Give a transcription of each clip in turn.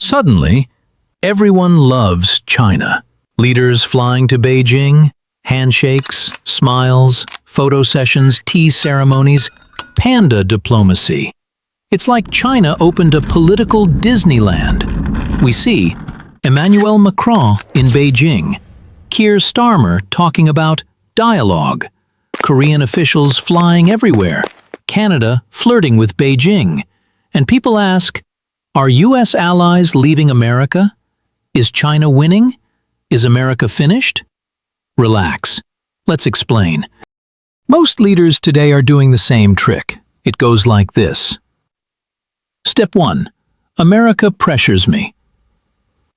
Suddenly, everyone loves China. Leaders flying to Beijing, handshakes, smiles, photo sessions, tea ceremonies, panda diplomacy. It's like China opened a political Disneyland. We see Emmanuel Macron in Beijing, Keir Starmer talking about dialogue, Korean officials flying everywhere, Canada flirting with Beijing, and people ask, are U.S. allies leaving America? Is China winning? Is America finished? Relax. Let's explain. Most leaders today are doing the same trick. It goes like this. Step 1. America pressures me.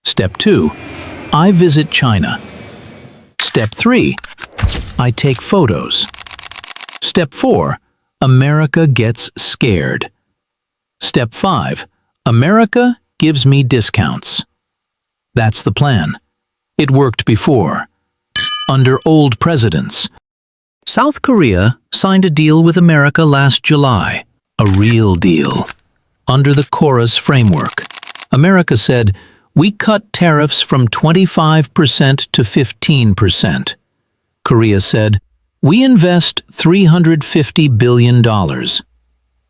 Step 2. I visit China. Step 3. I take photos. Step 4. America gets scared. Step 5. America gives me discounts. That's the plan. It worked before. Under old presidents. South Korea signed a deal with America last July. A real deal. Under the Chorus framework. America said, we cut tariffs from 25% to 15%. Korea said, we invest $350 billion.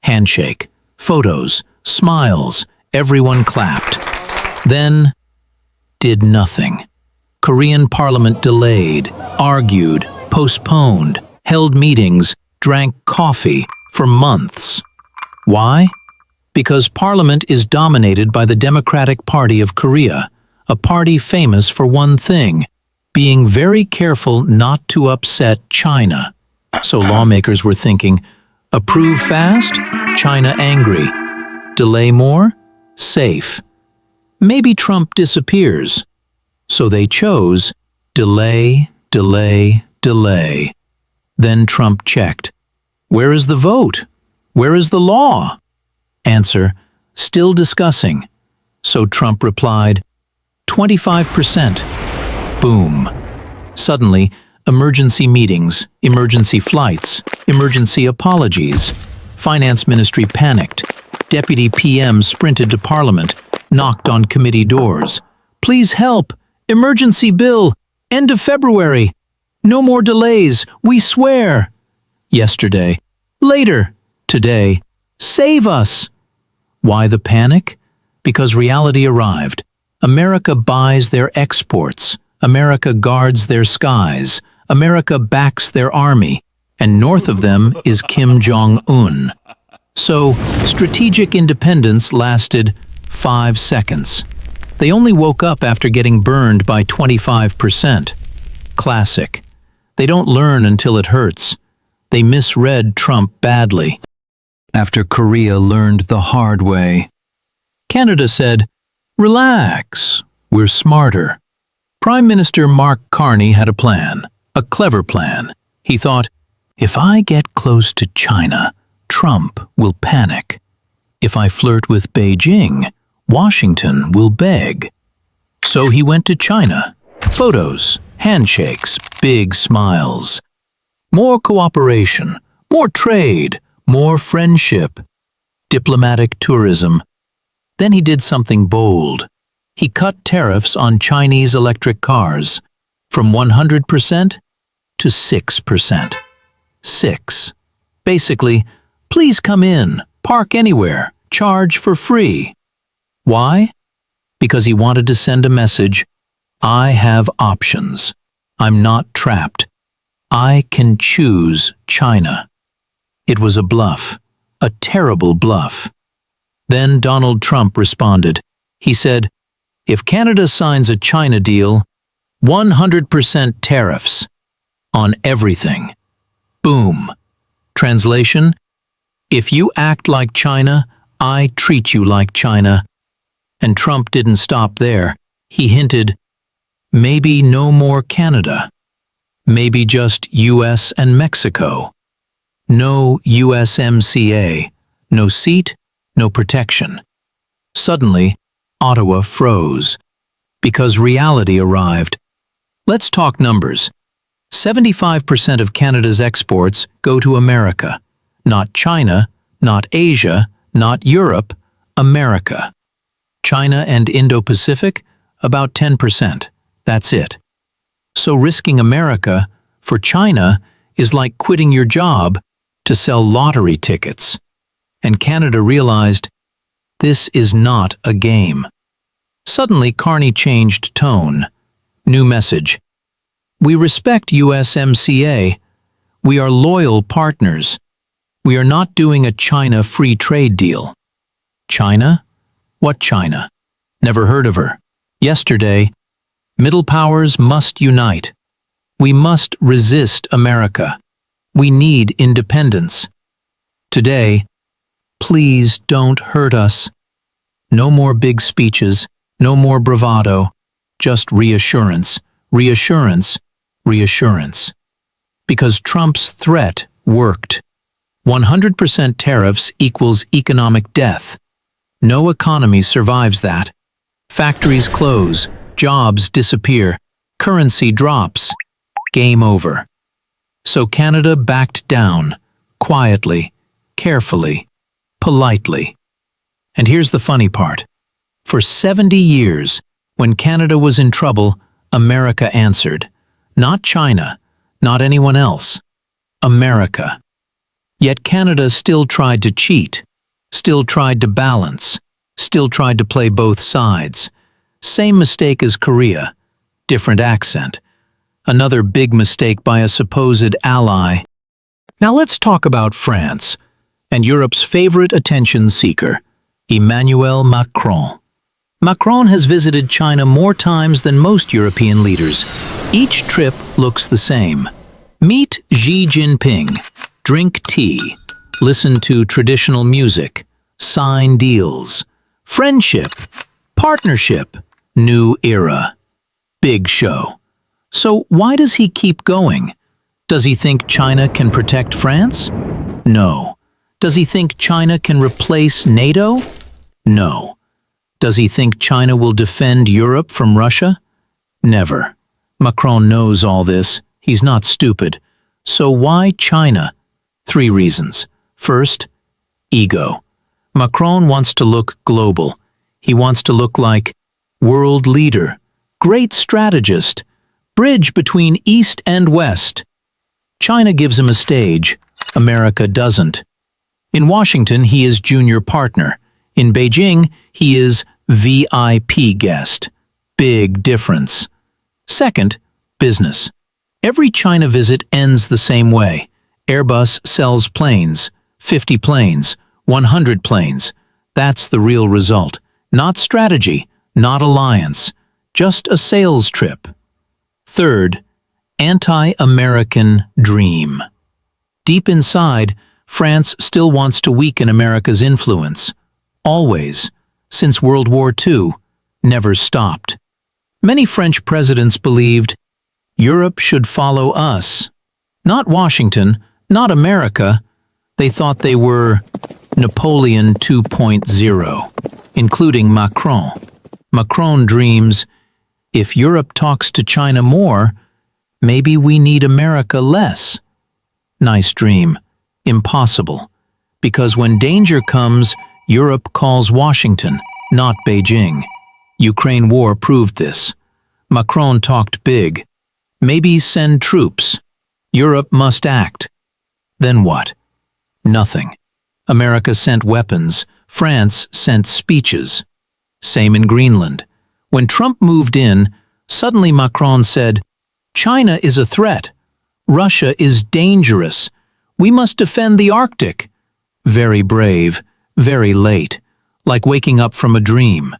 Handshake, photos, smiles, everyone clapped. Then, did nothing. Korean parliament delayed, argued, postponed, held meetings, drank coffee for months. Why? Because parliament is dominated by the Democratic Party of Korea, a party famous for one thing, being very careful not to upset China. So lawmakers were thinking, approve fast, China angry. Delay more, safe. Maybe Trump disappears. So they chose delay, delay, delay. Then Trump checked. Where is the vote? Where is the law? Answer, still discussing. So Trump replied, 25%. Boom. Suddenly, emergency meetings, emergency flights, emergency apologies. Finance ministry panicked. Deputy PM sprinted to Parliament, knocked on committee doors. Please help! Emergency bill! End of February! No more delays, we swear! Yesterday. Later. Today. Save us! Why the panic? Because reality arrived. America buys their exports. America guards their skies. America backs their army. And north of them is Kim Jong-un. So, strategic independence lasted 5 seconds. They only woke up after getting burned by 25%. Classic. They don't learn until it hurts. They misread Trump badly. After Korea learned the hard way. Canada said, relax, we're smarter. Prime Minister Mark Carney had a plan, a clever plan. He thought, if I get close to China, Trump will panic. If I flirt with Beijing, Washington will beg. So he went to China. Photos, handshakes, big smiles. More cooperation, more trade, more friendship. Diplomatic tourism. Then he did something bold. He cut tariffs on Chinese electric cars from 100% to 6%. 6. Basically, please come in, park anywhere, charge for free. Why? Because he wanted to send a message, I have options. I'm not trapped. I can choose China. It was a bluff, a terrible bluff. Then Donald Trump responded. He said, if Canada signs a China deal, 100% tariffs on everything. Boom. Translation, if you act like China, I treat you like China. And Trump didn't stop there. He hinted, maybe no more Canada. Maybe just US and Mexico. No USMCA. No seat, no protection. Suddenly, Ottawa froze. Because reality arrived. Let's talk numbers. 75% of Canada's exports go to America. Not China, not Asia, not Europe, America. China and Indo-Pacific, about 10%. That's it. So risking America for China is like quitting your job to sell lottery tickets. And Canada realized this is not a game. Suddenly, Carney changed tone. New message. We respect USMCA. We are loyal partners. We are not doing a China free trade deal. China? What China? Never heard of her. Yesterday, middle powers must unite. We must resist America. We need independence. Today, please don't hurt us. No more big speeches, no more bravado, just reassurance, reassurance, reassurance. Because Trump's threat worked. 100% tariffs equals economic death. No economy survives that. Factories close, jobs disappear, currency drops. Game over. So Canada backed down, quietly, carefully, politely. And here's the funny part. For 70 years, when Canada was in trouble, America answered. Not China, not anyone else. America. Yet Canada still tried to cheat, still tried to balance, still tried to play both sides. Same mistake as Korea, different accent. Another big mistake by a supposed ally. Now let's talk about France and Europe's favorite attention seeker, Emmanuel Macron. Macron has visited China more times than most European leaders. Each trip looks the same. Meet Xi Jinping, drink tea, listen to traditional music, sign deals, friendship, partnership, new era. Big show. So why does he keep going? Does he think China can protect France? No. Does he think China can replace NATO? No. Does he think China will defend Europe from Russia? Never. Macron knows all this. He's not stupid. So why China? 3 reasons. First, ego. Macron wants to look global. He wants to look like world leader, great strategist, bridge between East and West. China gives him a stage. America doesn't. In Washington, he is junior partner. In Beijing, he is VIP guest. Big difference. Second, business. Every China visit ends the same way. Airbus sells planes, 50 planes, 100 planes. That's the real result. Not strategy, not alliance, just a sales trip. Third, anti-American dream. Deep inside, France still wants to weaken America's influence. Always, since World War II, never stopped. Many French presidents believed Europe should follow us. Not Washington, not America. They thought they were Napoleon 2.0, including Macron. Macron dreams, if Europe talks to China more, maybe we need America less. Nice dream. Impossible. Because when danger comes, Europe calls Washington, not Beijing. Ukraine war proved this. Macron talked big. Maybe send troops. Europe must act. Then what? Nothing. America sent weapons. France sent speeches. Same in Greenland. When Trump moved in, suddenly Macron said, China is a threat. Russia is dangerous. We must defend the Arctic. Very brave, very late, like waking up from a dream.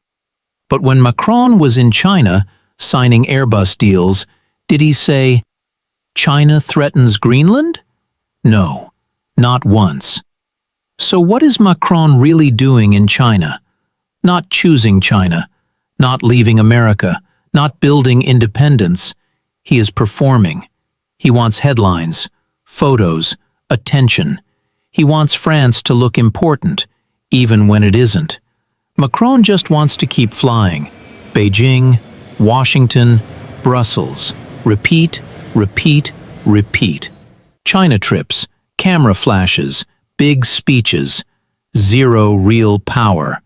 But when Macron was in China, signing Airbus deals, did he say, China threatens Greenland? No, not once. So what is Macron really doing in China? Not choosing China, not leaving America, not building independence. He is performing. He wants headlines, photos, attention. He wants France to look important, even when it isn't. Macron just wants to keep flying. Beijing, Washington, Brussels. Repeat, repeat, repeat. China trips, camera flashes, big speeches. Zero real power.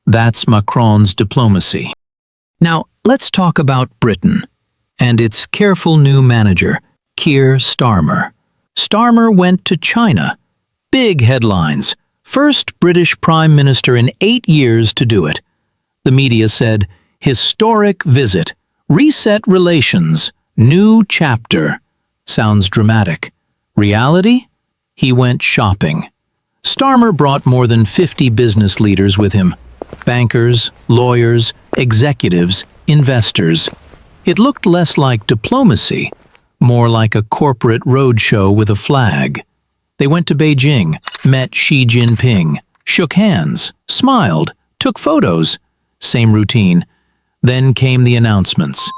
That's Macron's diplomacy. Now, let's talk about Britain and its careful new manager, Keir Starmer. Starmer went to China. Big headlines. First British Prime Minister in 8 years to do it. The media said, historic visit, reset relations, new chapter. Sounds dramatic. Reality? He went shopping. Starmer brought more than 50 business leaders with him. Bankers, lawyers, executives, investors. It looked less like diplomacy, more like a corporate roadshow with a flag. They went to Beijing, met Xi Jinping, shook hands, smiled, took photos. Same routine. Then came the announcements.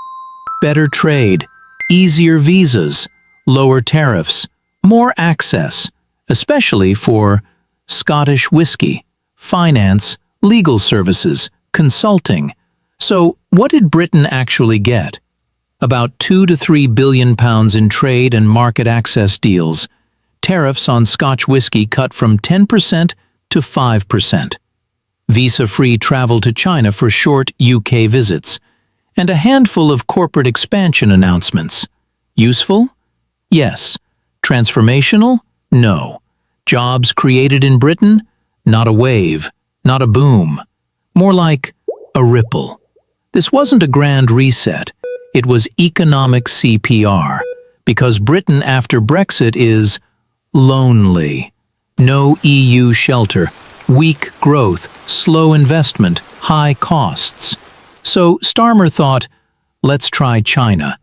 Better trade, easier visas, lower tariffs, more access, especially for Scottish whiskey, finance, legal services, consulting. So, what did Britain actually get? About 2 to 3 billion pounds in trade and market access deals. Tariffs on Scotch whiskey cut from 10% to 5%. Visa-free travel to China for short UK visits. And a handful of corporate expansion announcements. Useful? Yes. Transformational? No. Jobs created in Britain? Not a wave, not a boom. More like a ripple. This wasn't a grand reset. It was economic CPR, because Britain after Brexit is lonely. No EU shelter, weak growth, slow investment, high costs. So Starmer thought, let's try China.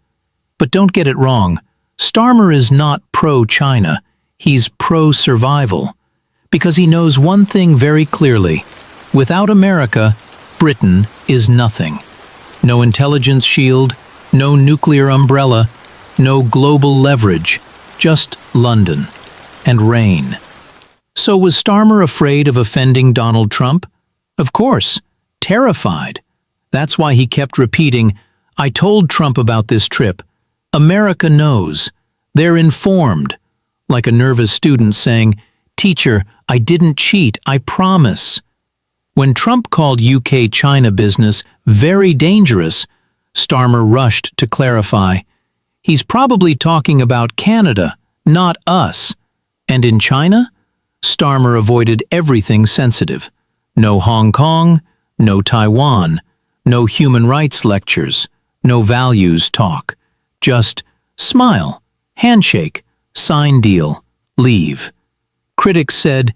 But don't get it wrong, Starmer is not pro-China, he's pro-survival. Because he knows one thing very clearly. Without America, Britain is nothing. No intelligence shield, no nuclear umbrella, no global leverage, just London and rain. So was Starmer afraid of offending Donald Trump? Of course, terrified. That's why he kept repeating, I told Trump about this trip. America knows. They're informed. Like a nervous student saying, Teacher, I didn't cheat, I promise. When Trump called UK-China business very dangerous, Starmer rushed to clarify. He's probably talking about Canada, not us. And in China? Starmer avoided everything sensitive. No Hong Kong, no Taiwan, no human rights lectures, no values talk. Just smile, handshake, sign deal, leave. Critics said,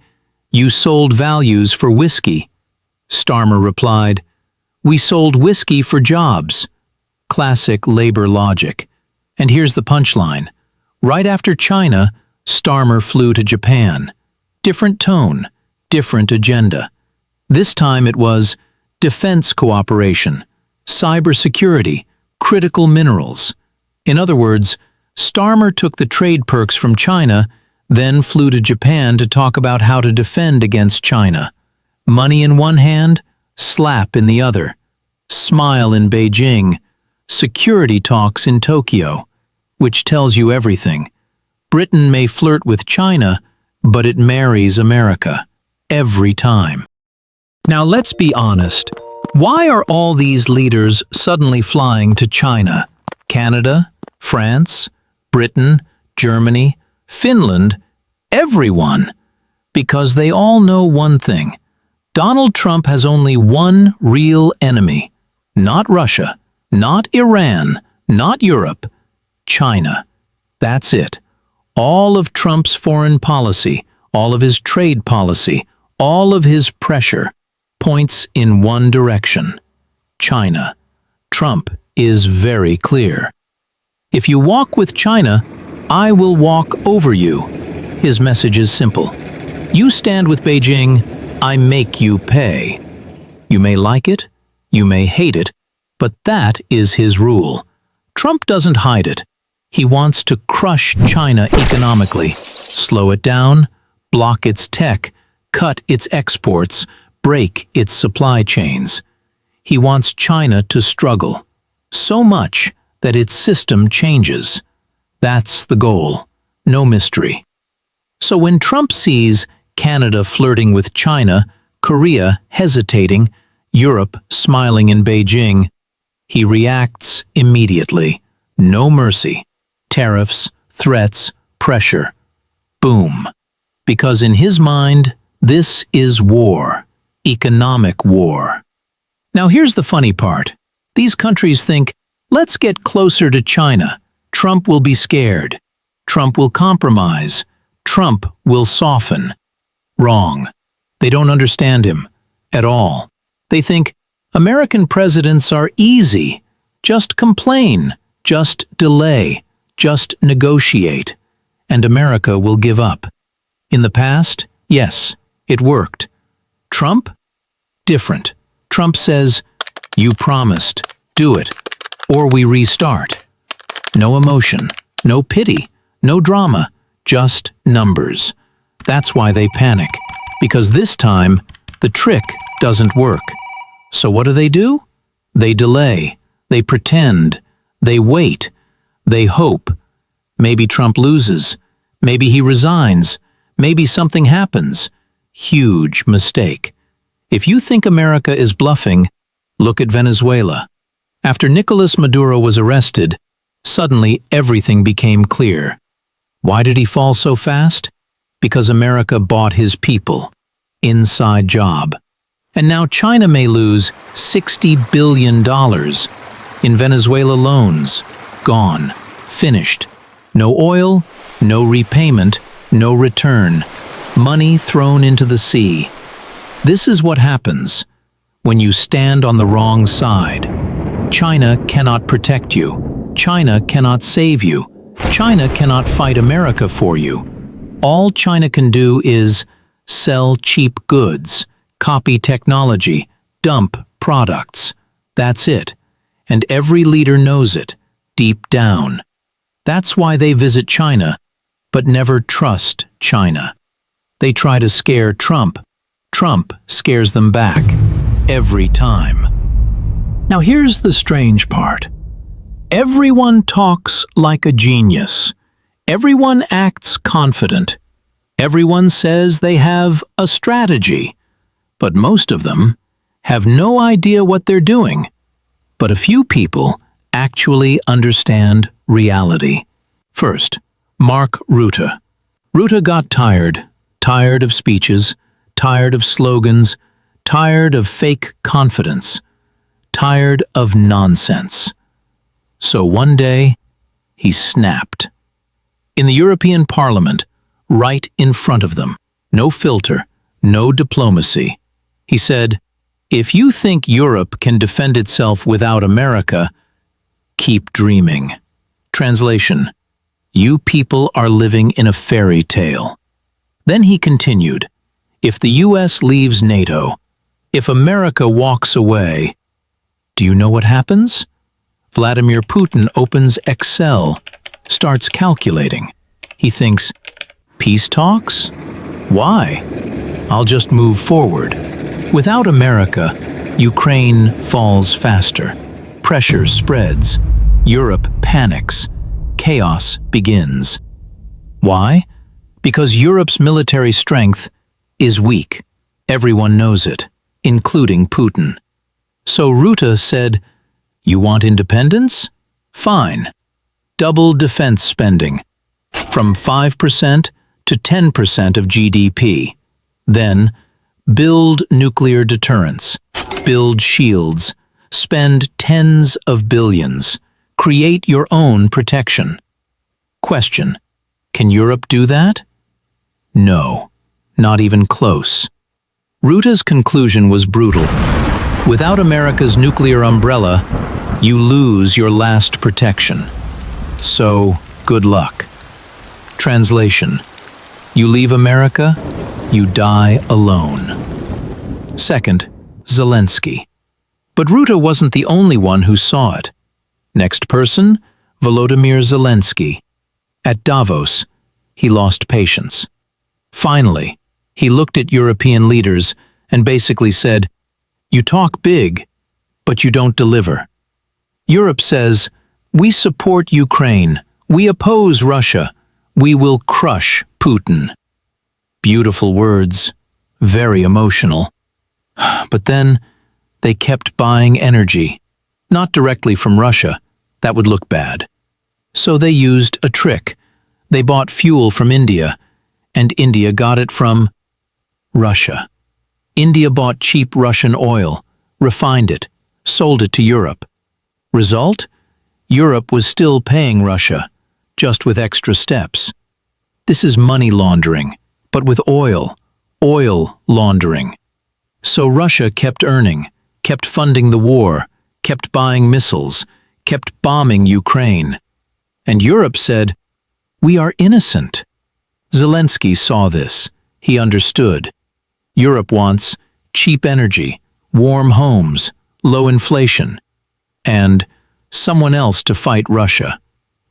you sold values for whiskey. Starmer replied, we sold whiskey for jobs. Classic labor logic. And here's the punchline. Right after China, Starmer flew to Japan. Different tone, different agenda. This time it was defense cooperation, cybersecurity, critical minerals. In other words, Starmer took the trade perks from China, then flew to Japan to talk about how to defend against China. Money in one hand, slap in the other. Smile in Beijing, security talks in Tokyo. Which tells you everything. Britain may flirt with China, but it marries America. Every time. Now let's be honest. Why are all these leaders suddenly flying to China? Canada, France, Britain, Germany, Finland, everyone. Because they all know one thing. Donald Trump has only one real enemy. Not Russia, not Iran, not Europe. China. That's it. All of Trump's foreign policy, all of his trade policy, all of his pressure points in one direction. China. Trump is very clear. If you walk with China, I will walk over you. His message is simple. You stand with Beijing, I make you pay. You may like it, you may hate it, but that is his rule. Trump doesn't hide it. He wants to crush China economically, slow it down, block its tech, cut its exports, break its supply chains. He wants China to struggle, so much that its system changes. That's the goal, no mystery. So when Trump sees Canada flirting with China, Korea hesitating, Europe smiling in Beijing. He reacts immediately. No mercy. Tariffs, threats, pressure. Boom. Because in his mind, this is war. Economic war. Now here's the funny part. These countries think, let's get closer to China. Trump will be scared. Trump will compromise. Trump will soften. Wrong. They don't understand him at all. They think American presidents are easy. Just complain, just delay, just negotiate, and America will give up. In the past, yes, it worked. Trump? Different. Trump says, you promised, do it, or we restart. No emotion, no pity, no drama, just numbers. That's why they panic, because this time, the trick doesn't work. So what do? They delay, they pretend, they wait, they hope. Maybe Trump loses, maybe he resigns, maybe something happens. Huge mistake. If you think America is bluffing, look at Venezuela. After Nicolas Maduro was arrested, suddenly everything became clear. Why did he fall so fast? Because America bought his people. Inside job. And now China may lose $60 billion. In Venezuela loans. Gone. Finished. No oil, no repayment, no return. Money thrown into the sea. This is what happens when you stand on the wrong side. China cannot protect you. China cannot save you. China cannot fight America for you. All China can do is sell cheap goods, copy technology, dump products. That's it. And every leader knows it, deep down. That's why they visit China, but never trust China. They try to scare Trump. Trump scares them back, every time. Now here's the strange part. Everyone talks like a genius. Everyone acts confident. Everyone says they have a strategy. But most of them have no idea what they're doing. But a few people actually understand reality. First, Mark Rutte. Rutte got tired of speeches, tired of slogans, tired of fake confidence, tired of nonsense. So one day, he snapped. In the European Parliament, right in front of them, no filter, no diplomacy. He said, if you think Europe can defend itself without America, keep dreaming. Translation, you people are living in a fairy tale. Then he continued, if the US leaves NATO, if America walks away, do you know what happens? Vladimir Putin opens Excel, starts calculating. He thinks, peace talks? Why? I'll just move forward. Without America, Ukraine falls faster. Pressure spreads. Europe panics. Chaos begins. Why? Because Europe's military strength is weak. Everyone knows it, including Putin. So Rutte said, you want independence? Fine. Double defense spending. From 5% to 10% of GDP. Then, build nuclear deterrence. Build shields. Spend tens of billions. Create your own protection. Question: can Europe do that? No, not even close. Rutte's conclusion was brutal. Without America's nuclear umbrella, you lose your last protection. So, good luck. Translation: you leave America, you die alone. Second, Zelensky. But Rutte wasn't the only one who saw it. Next person, Volodymyr Zelensky. At Davos, he lost patience. Finally, he looked at European leaders and basically said, you talk big, but you don't deliver. Europe says, we support Ukraine, we oppose Russia, we will crush Putin. Beautiful words, very emotional. But then, They kept buying energy, not directly from Russia. That would look bad. So they used a trick. They bought fuel from India, and India got it from Russia. India bought cheap Russian oil, refined it, sold it to Europe. Result? Europe was still paying Russia, just with extra steps. This is money laundering, but with oil laundering. So Russia kept earning, kept funding the war, kept buying missiles, kept bombing Ukraine. And Europe said, "We are innocent." Zelensky saw this. He understood. Europe wants cheap energy, warm homes, low inflation, and someone else to fight Russia,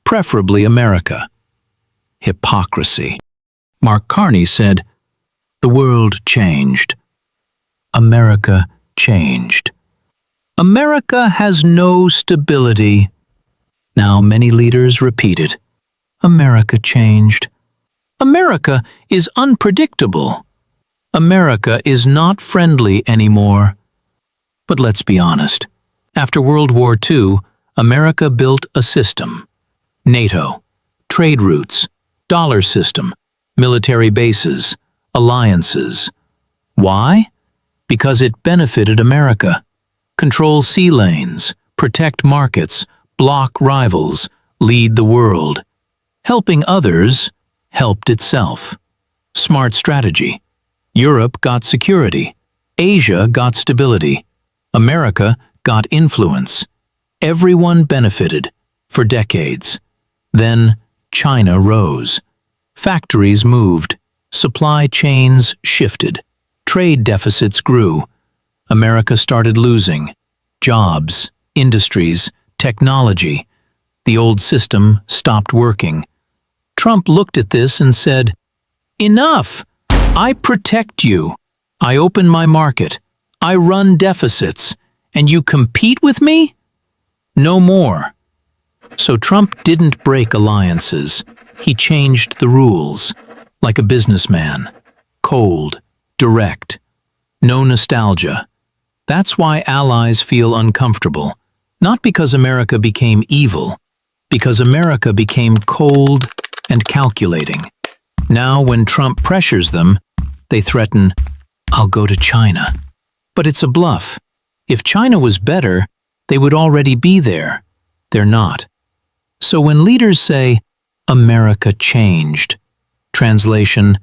preferably America. Hypocrisy. Mark Carney said, "The world changed. America changed. America has no stability." Now many leaders repeat it. America changed. America is unpredictable. America is not friendly anymore. But let's be honest. After World War II, America built a system. NATO, trade routes, dollar system, military bases, alliances. Why? Because it benefited America. Control sea lanes, protect markets, block rivals, lead the world. Helping others helped itself. Smart strategy. Europe got security. Asia got stability. America got influence. Everyone benefited for decades. Then China rose. Factories moved. Supply chains shifted. Trade deficits grew. America started losing. Jobs, industries, technology. The old system stopped working. Trump looked at this and said, "Enough! I protect you. I open my market. I run deficits. And you compete with me? No more." So Trump didn't break alliances. He changed the rules, like a businessman. Cold, direct, no nostalgia. That's why allies feel uncomfortable. Not because America became evil, because America became cold and calculating. Now when Trump pressures them, they threaten, "I'll go to China." But it's a bluff. If China was better, they would already be there. They're not. So when leaders say, "America changed," translation,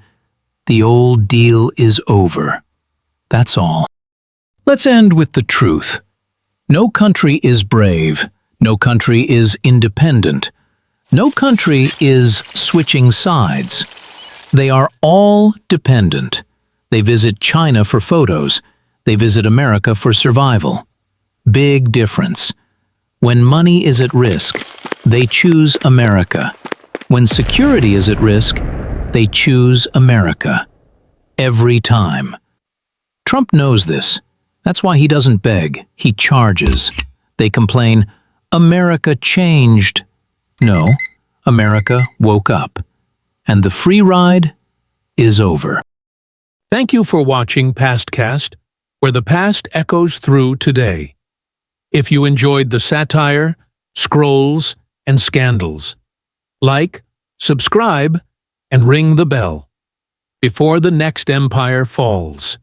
the old deal is over. That's all. Let's end with the truth. No country is brave. No country is independent. No country is switching sides. They are all dependent. They visit China for photos. They visit America for survival. Big difference. When money is at risk, they choose America. When security is at risk, they choose America. Every time. Trump knows this. That's why he doesn't beg, he charges. They complain, "America changed." No, America woke up. And the free ride is over. Thank you for watching PastCast, where the past echoes through today. If you enjoyed the satire, scrolls, and scandals, like, subscribe, and ring the bell before the next empire falls.